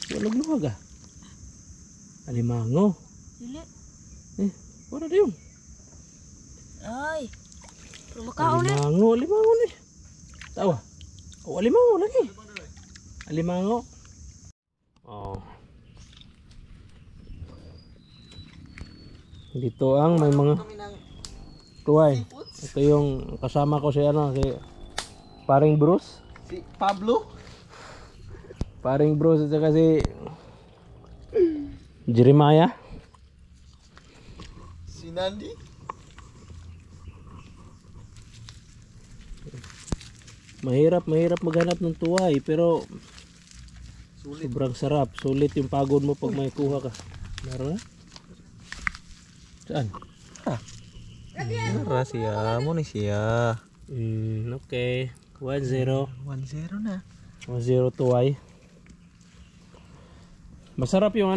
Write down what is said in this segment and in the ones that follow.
Wala luwag ah. Alimango. Dili. Wala din. Ay. Rumakaw ulit. Alimango ni. Tawa. Oh, alimango lagi. Alimango. Oh. Dito ang may mga tuway. Ito yung kasama ko si si Paring Bruce. Si Pablo. Paring Bruce at saka si Jeremiah. Si Nandi. Mahirap maghanap ng tuway pero sulit. Sobrang sarap. Sulit yung pagod mo pag may kuha ka. Meron na? Saan? Nara siya. Mo ni siya. Okay. 1-0. 1-0 na. 1-0 tuway. Masarap yung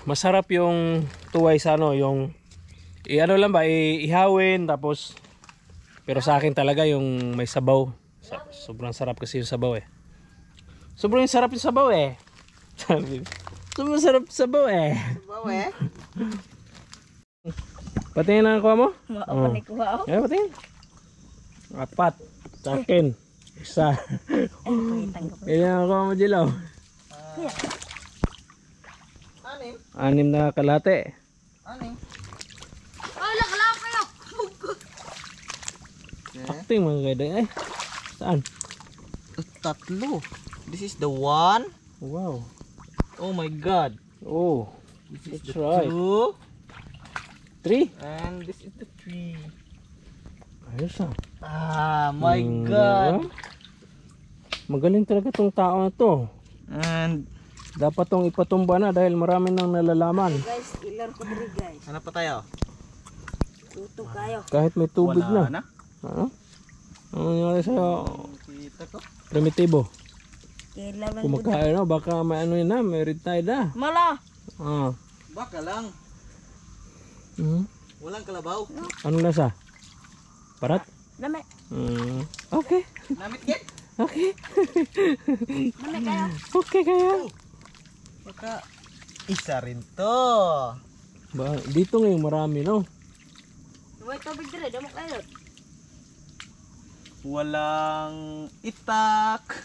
masarap yung tuway sa yung lang ba ihawin tapos pero sa akin talaga yung may sabaw. Sobrang sarap kasi yung sabaw eh. Sobrang sarap yung sabaw eh. Sobrang sarap yung sabaw eh. Sabaw eh. Patingin na kuha mo? Maapa ni kuha ako. Patingin. 4. Sa akin. 1. Kaya kuha mo Jilaw. 6 na kalate. Ay, lakalap kayo. Acting mga kaidang eh. Saan? Tatlo. This is the 1. Wow. Oh my god. Oh. This is That's the right. 2. 3. And this is the 3. Ayos ah. Ah, my god. Diba? Magaling talaga tong tao na to. And Dapat tong ipatumba na dahil marami nang nalalaman. Guys, ilan ko diri guys. ano pa tayo? Tutok kayo. Kahit may tubig Wala na. Ano? Ano nangyari sa Kita ko. primitibo? Kailan lang Kumakain na, baka may ano yun na, may red tide na. Mala. Baka lang. Walang kalabaw. Anong lasa? Parat? Dami. Okay. Namit get. Okay. Dami kayo. Okay kaya. Baka isa rin to. Dito ngayon marami no? May tubig diri, damo kayo. Walang itak.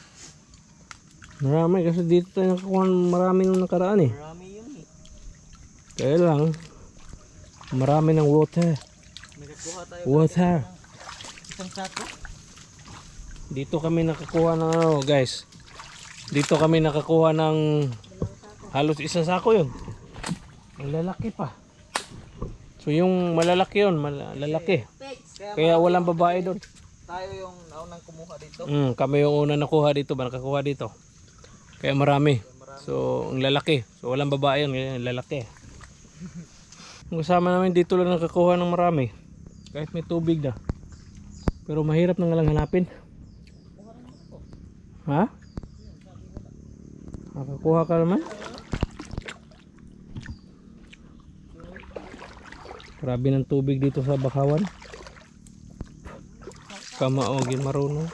Marami kasi dito tayo nakakuha marami nung nakaraan eh. Marami yun eh. Kaya lang, marami ng water. May kakuha tayo. Water. Isang sako. Dito kami nakakuha ng guys. Dito kami nakakuha ng halos isang sako yun. Ang lalaki pa. So yung malalaki yun, malalaki. Kaya walang babae doon. Tayo yung naunang kumuha dito. Kami yung una nakuha dito, nakakuha dito. Kaya marami. So ang lalaki. So walang babae yun, ang lalaki. Ang kasama namin dito lang nakakuha ng marami. Kahit may tubig na. Pero mahirap nang lang hanapin. Ha? Nakakuha ka naman? Grabe ng tubig dito sa Bakawan. Kamaogin marunong.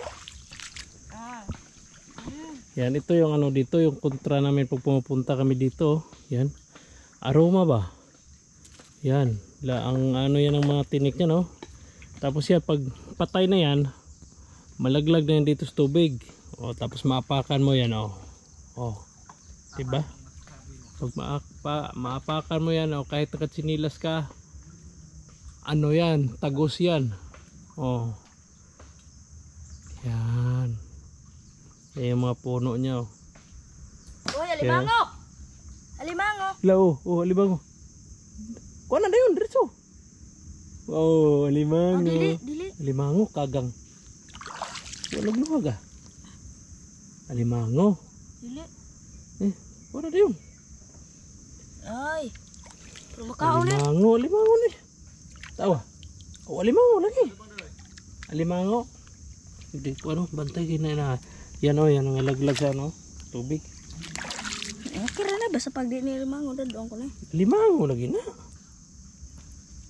Yan, ito yung dito, yung kontra namin pag pumupunta kami dito. Yan. Aroma ba? Yan. Ang yan ang mga tinik niya, no? Tapos yan, pag patay na yan, malaglag na yan dito sa tubig. O, tapos maapakan mo yan, o. O. Diba? Pag maapakan mo yan, o, kahit nakatsinilas ka, yan, tagos yan. O. Yan. Yan yung mga puno niya, o. Uy, alimango! Alimango! Lao, alimango. Kuha na yun, diretso. Oh, alimango. Dili. Alimango, kagang. Walang luwag ah. Alimango. Dili. Wala na yun. Ay. Rumakaw ulit. Alimango ni. Tawa. Oh, alimango lagi. Alimango. Hindi ko bantay na. Yan yan ang laglag sa tubig. Okay na basta pag di ni alimango doon ko na. Alimango lagi na.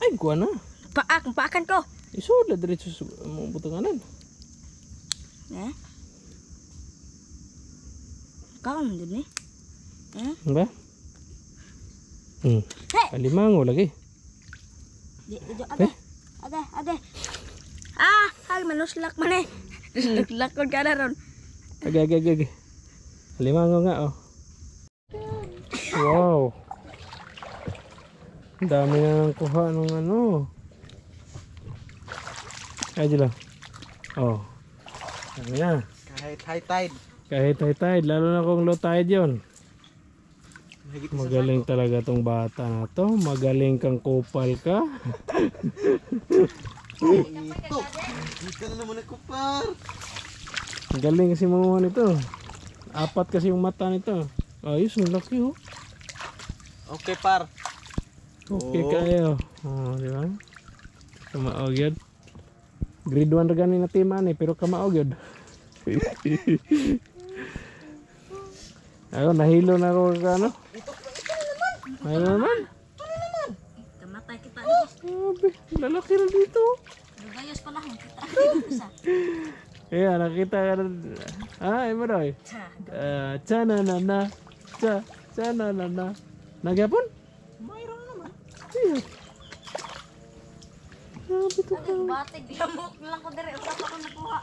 Ay, kuha na. Paakan ko. Isod na diretso sa mga butanganan. Kaon din eh. Ba? Alimango lagi. Ade. Ade. Ay manuslak man eh. Nuslak ko ka na ron. Agag. Alimango nga oh. Wow. Ang dami na nang kuha ng ano. Ayun lang. Oh. Dami na. Kahit high tide. Kahit high tide, lalo na kung low tide yun. Magaling talaga tong bata na to. Magaling kang kupal ka. Ito. Hindi ka na naman nagkupar. Galing kasi mga nito. 4 kasi yung mata nito. Ayos, ang laki oh. Okay, par. Okay kayo. Oh, di ba? Kamaog yun. Grade 1 rin na timan eh, pero kamaog yun. Ako, nahilo na ako ka ano? Nahilo naman. Kamatay kita. Grabe, lalaki na dito. Lugayos pala kung kita. Kaya nakita ka na. Ay mo doy. Chananana. Chananana. Nagyapon? Mayroon naman. Iya. Grabe to ka. Batik diamok lang ko dire usa pa ko nakuha.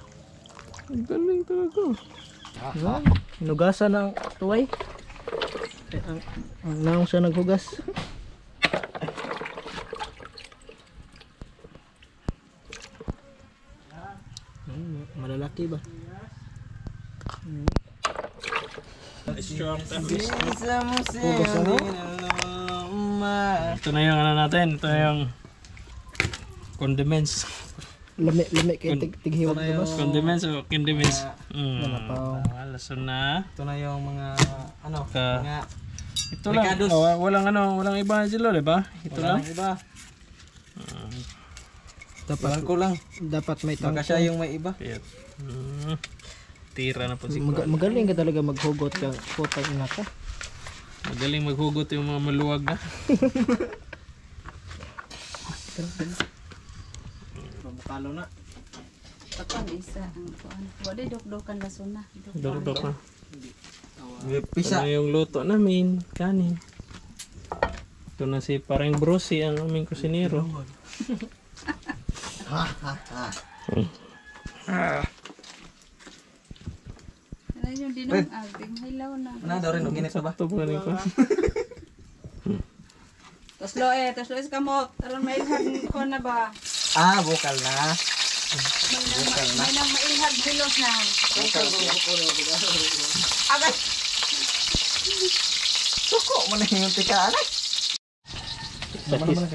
Ang galing talaga. Hinugasan ng tuway. Ang naong siya naghugas. Malalaki ba? Strong fish. Hugas ano? Ito na yung ano natin. Ito na yung condiments. Lami kay tighiwag Ito na yung condiments o condiments. Lason na. Ito na yung mga ano, Ka- mga Ito lang. Ricados. Oh, walang iba sila, di ba? Ito lang. iba. Dapat ko lang. Dapat may tangko. Baka siya yung may iba. Ayan. Tira na po si Magaling ka talaga maghugot ka. Putang ina ka. Magaling maghugot yung mga maluwag na. Mabukalo na. Tapang isa ang kuan. Wala dok-dokan na suna. Dok-dok na. Pisa. Ito na yung luto namin. Kanin. Ito na si parang Brucey ang aming kusinero. Ano yung dinong aging hilaw na. Ano daw rin ginit ba? Ito po rin ko. Toslo is kamot. Aron mailhag ko na ba? Bukal na. May nang mailhag hilos na. Agad. Suko mo na yung tikaan eh.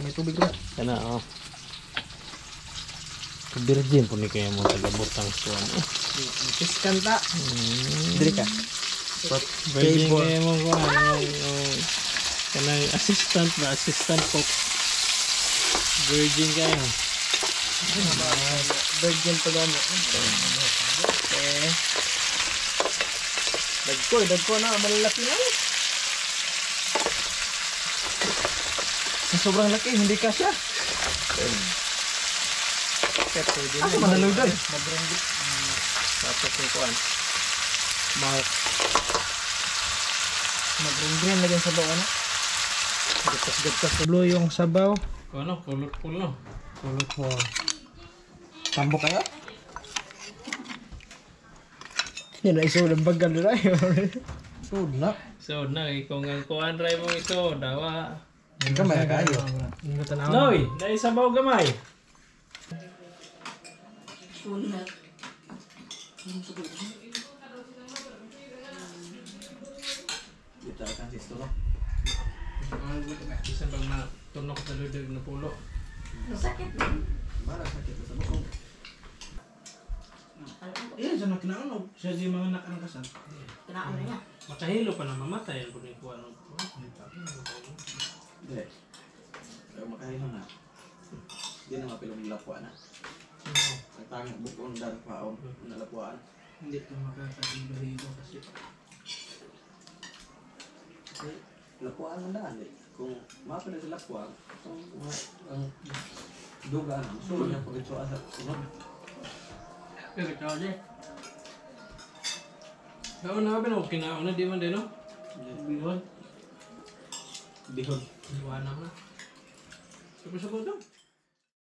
May tubig na. Kana oh. Virgin po ni kayo mo tagabutang kuan. Piskan ta. Diri ka. Virgin kayo mo kuan. Kanang assistant cook. Virgin kayo. Virgin pa gamo. Dagko na malalaki na. Sa sobrang laki hindi ka siya. Ako manalog doon. Mabrangit. Tapos yung kuan. Mark. Mag-green lagi sa sabaw ano. Gatas blue yung sabaw. Ano, colorful no. Colorful. Tambo kayo? Yan na iso ng bagal na yun. Sud na. So na kung ang kuan ray mo ito dawa. Ang kamay kayo. Noy, dai sabaw gamay. Dito akan sisto no. Isa bang na tunok sa ludag na pulo. Mara sakit sa bukong. Iyan siya na kinaanog. Siya di mga anak ng kasal. Kinaan na niya. Makahilo pa na mamatay ang kuning kuan ng Hindi. Pero makahino na. Hindi na mapilong lapuan na. Ang tanging bukong dan paon na lapuan. Hindi ka makakahilo kasi. Lapuan ang daan eh. Kung mapila sa lapuan, ang duga na. So, niya pag ito asa. Pero ikaw di. Daon na ba no? Kinaon na di man din no? Bihon. Bihon. Iwanam na. Sabi sa bodong.